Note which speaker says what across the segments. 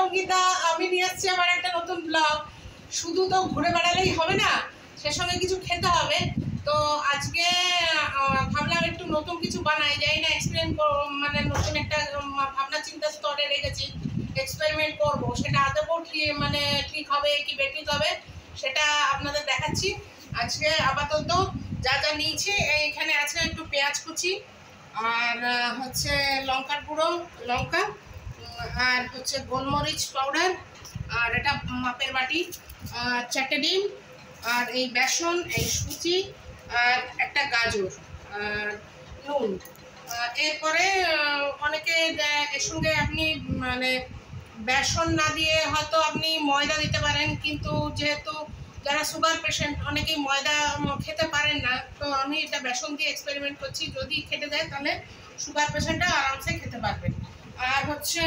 Speaker 1: সঙ্গীতা, আমি নিয়ে আসছি আমার একটা নতুন ব্লগ। শুধু তো ঘুরে বেড়ালেই হবে না, সে সঙ্গে কিছু খেতে হবে। তো আজকে ভাবলাম একটু নতুন কিছু বানাই, যাই না এক্সপ্লেন মানে নতুন একটা ভাবনা চিন্তা স্তরে রেখেছি, এক্সপেরিমেন্ট করব। সেটা আদৌ মানে ঠিক হবে কি বেঠিক হবে সেটা আপনাদের দেখাচ্ছি। আজকে আপাতত যা যা নিয়েছি, এইখানে আছে একটু পেঁয়াজ কুচি, আর হচ্ছে লঙ্কার গুঁড়ো, লঙ্কা, আর হচ্ছে গোলমরিচ পাউডার, আর এটা মাপের বাটি, চারটে ডিম, আর এই বেসন, এই সুজি, আর একটা গাজর, আর নুন। এরপরে অনেকে এর সঙ্গে আপনি মানে বেসন না দিয়ে হয়তো আপনি ময়দা দিতে পারেন, কিন্তু যেহেতু যারা সুগার পেশেন্ট অনেকেই ময়দা খেতে পারেন না, তো আমি এটা বেসন দিয়ে এক্সপেরিমেন্ট করছি। যদি খেতে দেয় তাহলে সুগার পেশেন্টরা আরামসে খেতে পারবেন। আর হচ্ছে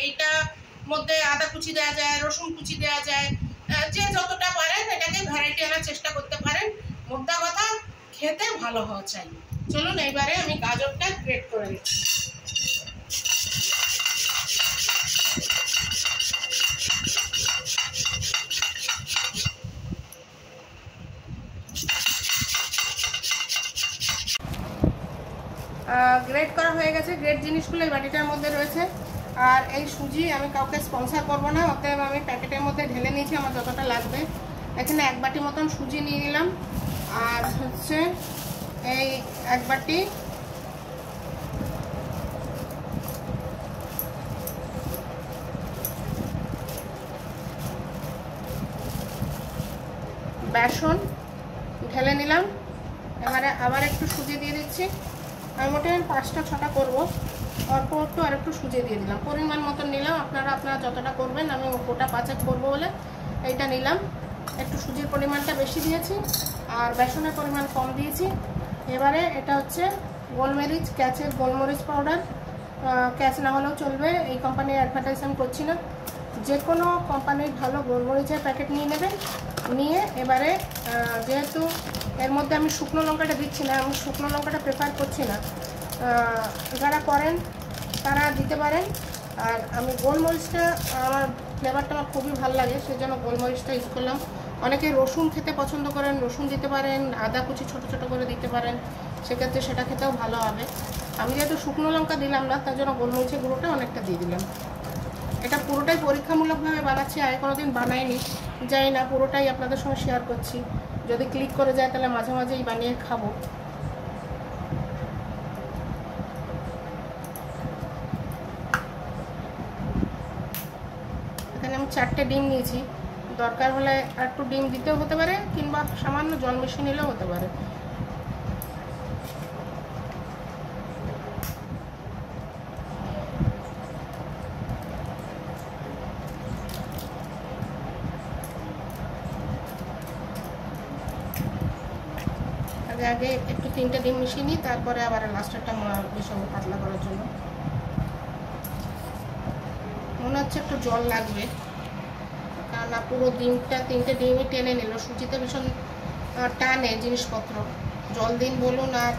Speaker 1: এইটা মধ্যে আদা কুচি দেওয়া যায়, রসুন কুচি দেওয়া যায়, যে যতটা পারেন এটাকে ভ্যারাইটি আনার চেষ্টা করতে পারেন। মোদ্দা কথা খেতে ভালো হওয়া চাই। চলুন এইবারে আমি গাজরটা গ্রেট করে নিচ্ছি। গ্রেট করা হয়ে গেছে। গ্রেট জিনিসগুলো এই বাটিটার মধ্যে রয়েছে। আর এই সুজি আমি কাউকে স্পন্সর করব না, অতএব আমি প্যাকেটের মধ্যে ঢেলে নিয়েছি আমার যতটা লাগবে। এখানে এক বাটি মতন সুজি নিয়ে নিলাম, আর হচ্ছে এই এক বাটি বেসন ঢেলে নিলাম। এবারে আবার একটু সুজি দিয়ে দিচ্ছি। আমি মোটামুটি 5টা-6টা করবো, অল্প একটু আর একটু সুজি দিয়ে দিলাম, পরিমাণ মতন নিলাম। আপনারা যতটা করবেন, আমি গোটা 5 করবো বলে এইটা নিলাম। একটু সুজির পরিমাণটা বেশি দিয়েছি আর বেসনের পরিমাণ কম দিয়েছি। এবারে এটা হচ্ছে গোলমরিচ, ক্যাচের গোলমরিচ পাউডার। ক্যাচ না হলেও চলবে, এই কোম্পানির অ্যাডভার্টাইজ আমি করছি না। যে কোনো কোম্পানির ভালো গোলমরিচের প্যাকেট নিয়ে নেবেন। নিয়ে এবারে যেহেতু এর মধ্যে আমি শুকনো লঙ্কাটা দিচ্ছি না, আমি শুকনো লঙ্কাটা প্রেফার করছি না, যারা করেন তারা দিতে পারেন। আর আমি গোলমরিচটা, আমার ফ্লেভারটা আমার খুবই ভালো লাগে, সেজন্য গোলমরিচটা ইউজ করলাম। অনেকে রসুন খেতে পছন্দ করেন, রসুন দিতে পারেন, আদা কুচি ছোটো ছোটো করে দিতে পারেন, সেক্ষেত্রে সেটা খেতেও ভালো হবে। আমি যেহেতু শুকনো লঙ্কা দিলাম না, তার জন্য গোলমরিচের গুঁড়োটা অনেকটা দিয়ে দিলাম। এটা পুরোটাই পরীক্ষামূলকভাবে বানাচ্ছি, আগে কোনোদিন বানাইনি, জানি না, পুরোটাই আপনাদের সঙ্গে শেয়ার করছি। যদি ক্লিক করে যায় তাহলে মাঝে মাঝেই বানিয়ে খাবো। এখানে আমি 4টে ডিম নিয়েছি, দরকার হলে আর একটু ডিম দিতেও হতে পারে, কিংবা সামান্য জল মিশিয়ে নিলেও হতে পারে। আগে একটু 3টে ডিম মিশিয়ে নিই, তারপরে আবার লাস্টেরটা মিশাবো পাতলা করার জন্য। মনে হচ্ছে একটু জল লাগবে, কারণ পুরো ডিমটা 3টে ডিমই টেনে নিল। সুজিতে ভীষণ টানে জিনিসপত্র, জল দিন বলুন আর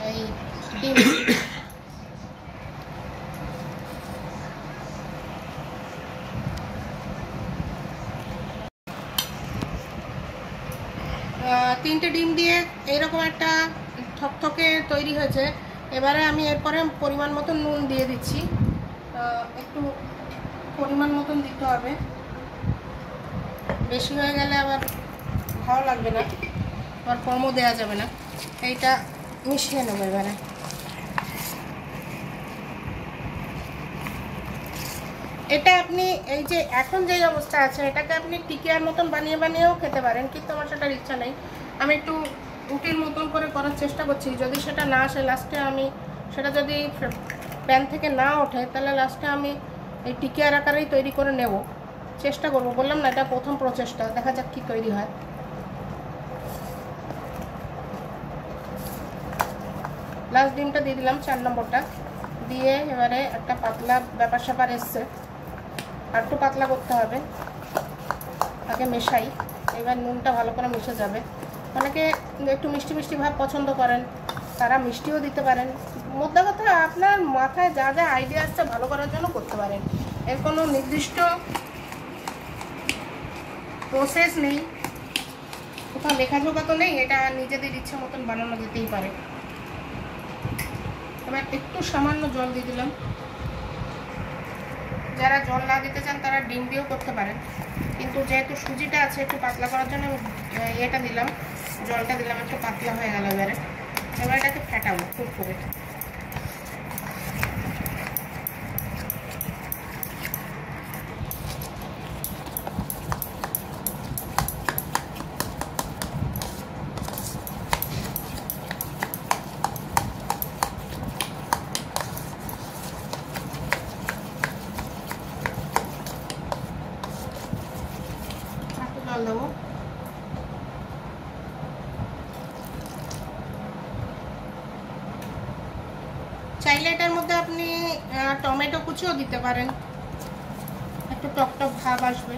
Speaker 1: এই ডিম। 3টে ডিম দিয়ে এইরকম একটা থকথকে তৈরি হয়েছে। এবারে আমি এরপরে পরিমাণ মতন নুন দিয়ে দিচ্ছি। একটু পরিমাণ মতন দিতে হবে, বেশি হয়ে গেলে আবার ভালো লাগবে না, আবার কমও দেওয়া যাবে না। এইটা মিশিয়ে নেবো এবারে। এটা আপনি এই যে এখন যে অবস্থা আছে, এটাকে আপনি টিকিয়ার মতন বানিয়েও খেতে পারেন, কিন্তু আমার সেটার ইচ্ছা নেই। আমি একটু রুটির মতন করে করার চেষ্টা করছি। যদি সেটা না আসে, লাস্টে আমি সেটা যদি প্যান থেকে না ওঠে, তাহলে লাস্টে আমি এই টিকিয়ার আকারেই তৈরি করে নেব, চেষ্টা করব। বললাম না, এটা প্রথম প্রচেষ্টা, দেখা যাক কি তৈরি হয়। লাস্ট ডিমটা দিয়ে দিলাম, 4 নম্বরটা দিয়ে। এবারে একটা পাতলা ব্যাপার স্যাপার এসছে, আর একটু পাতলা করতে হবে। আগে মেশাই, এবার নুনটা ভালো করে মিশে যাবে। অনেকে একটু মিষ্টি মিষ্টি ভাব পছন্দ করেন, তারা মিষ্টিও দিতে পারেন। মোদ্দা কথা আপনার মাথায় যা যা আইডিয়া আসছে ভালো করার জন্য করতে পারেন। এর কোনো নির্দিষ্ট প্রসেস নেই, কোথাও লেখাজোখা তো নেই, এটা নিজেদের ইচ্ছে মতন বানানো যেতেই পারে। এবার একটু সামান্য জল দিয়ে দিলাম। যারা জল না দিতে চান তারা ডিম দিয়েও করতে পারেন, কিন্তু যেহেতু সুজিটা আছে একটু পাতলা করার জন্য এটা দিলাম, জলটা দিলাম, একটু পাতলা হয়ে গেল। এবার এটাকে ফেটাবো খুব করে। জল দেবো। চাইলে এটার মধ্যে আপনি টমেটো কুচিও দিতে পারেন, একটু টক টক ভাব আসবে।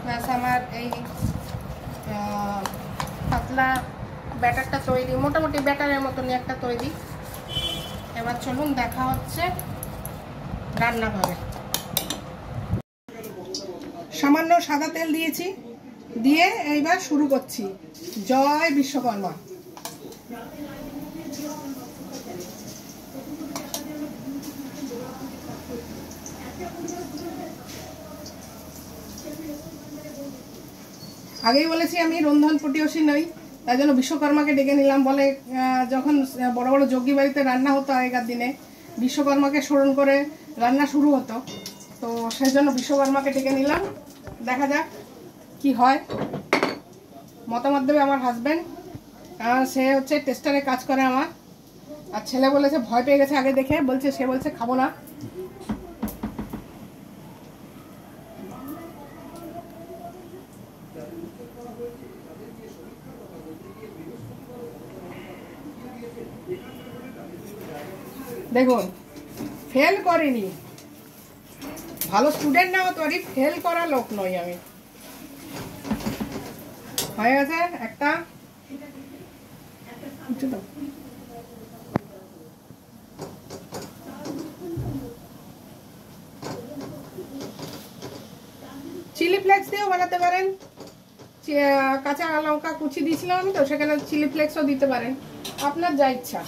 Speaker 1: ব্যাস আমার এই পাতলা ব্যাটারটা তৈরি, মোটামুটি ব্যাটারের মতনই একটা তৈরি। এবার চলুন দেখা হচ্ছে রান্নাঘরে। সামান্য সাদা তেল দিয়েছি, দিয়ে এইবার শুরু করছি। জয় বিশ্বকর্মা। আগেই বলেছি আমি রন্ধন পটীয়সী নই, তাই জন্য বিশ্বকর্মাকে ডেকে নিলাম। বলে যখন বড় বড় যজ্ঞী বাড়িতে রান্না হতো আগেকার দিনে, বিশ্বকর্মাকে স্মরণ করে রান্না শুরু হতো, তো সেই জন্য বিশ্বকর্মাকে ডেকে নিলাম। দেখা যাক কি হয়। মতামত দেবে আমার হাজব্যান্ড, সে হচ্ছে টেস্টারে কাজ করে আমার। আর ছেলে বলেছে ভয় পেয়ে গেছে আগে দেখে, সে বলছে খাবো না। দেখুন, ফেল করিনি, ভালো স্টুডেন্ট না হতে পারি, ফেল করা লোক নই আমি। হয়ে গেছে একটা। চিলি ফ্লেক্স দিয়েও বানাতে পারেন, কাঁচা লঙ্কা কুচি দিয়েছিলাম আমি, তো সেখানে চিলি ফ্লেক্সও দিতে পারেন, আপনার যা ইচ্ছা।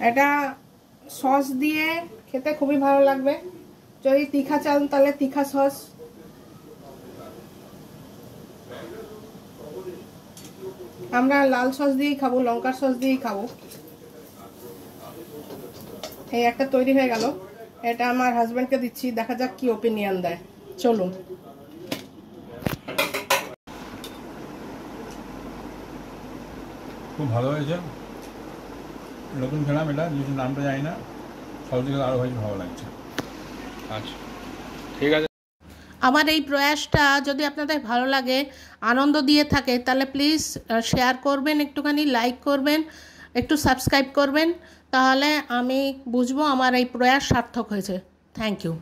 Speaker 1: এটা সস দিয়ে খেতে খুবই ভালো লাগবে। যদি তিখা চান তাহলে তিখা সস, আমরা লাল সস দিয়েই খাবো, লঙ্কার সস দিয়েই খাবো। এই একটা তৈরি হয়ে গেল, এটা আমার হাজব্যান্ডকে দিচ্ছি, দেখা যাক কি ওপিনিয়ন দেয়। চলুন।
Speaker 2: খুব ভালো হয়েছে, নতুন খেলাম এটা, যেহেতু নামটা জানি না, সব থেকে আরও হয়েছে, ভালো লাগছে। আচ্ছা ঠিক আছে।
Speaker 1: আমার এই প্রয়াসটা যদি আপনাদের ভালো লাগে, আনন্দ দিয়ে থাকে, তাহলে প্লিজ শেয়ার করবেন, একটুখানি লাইক করবেন, একটু সাবস্ক্রাইব করবেন, তাহলে আমি বুঝবো আমার এই প্রয়াস সার্থক হয়েছে। Thank you.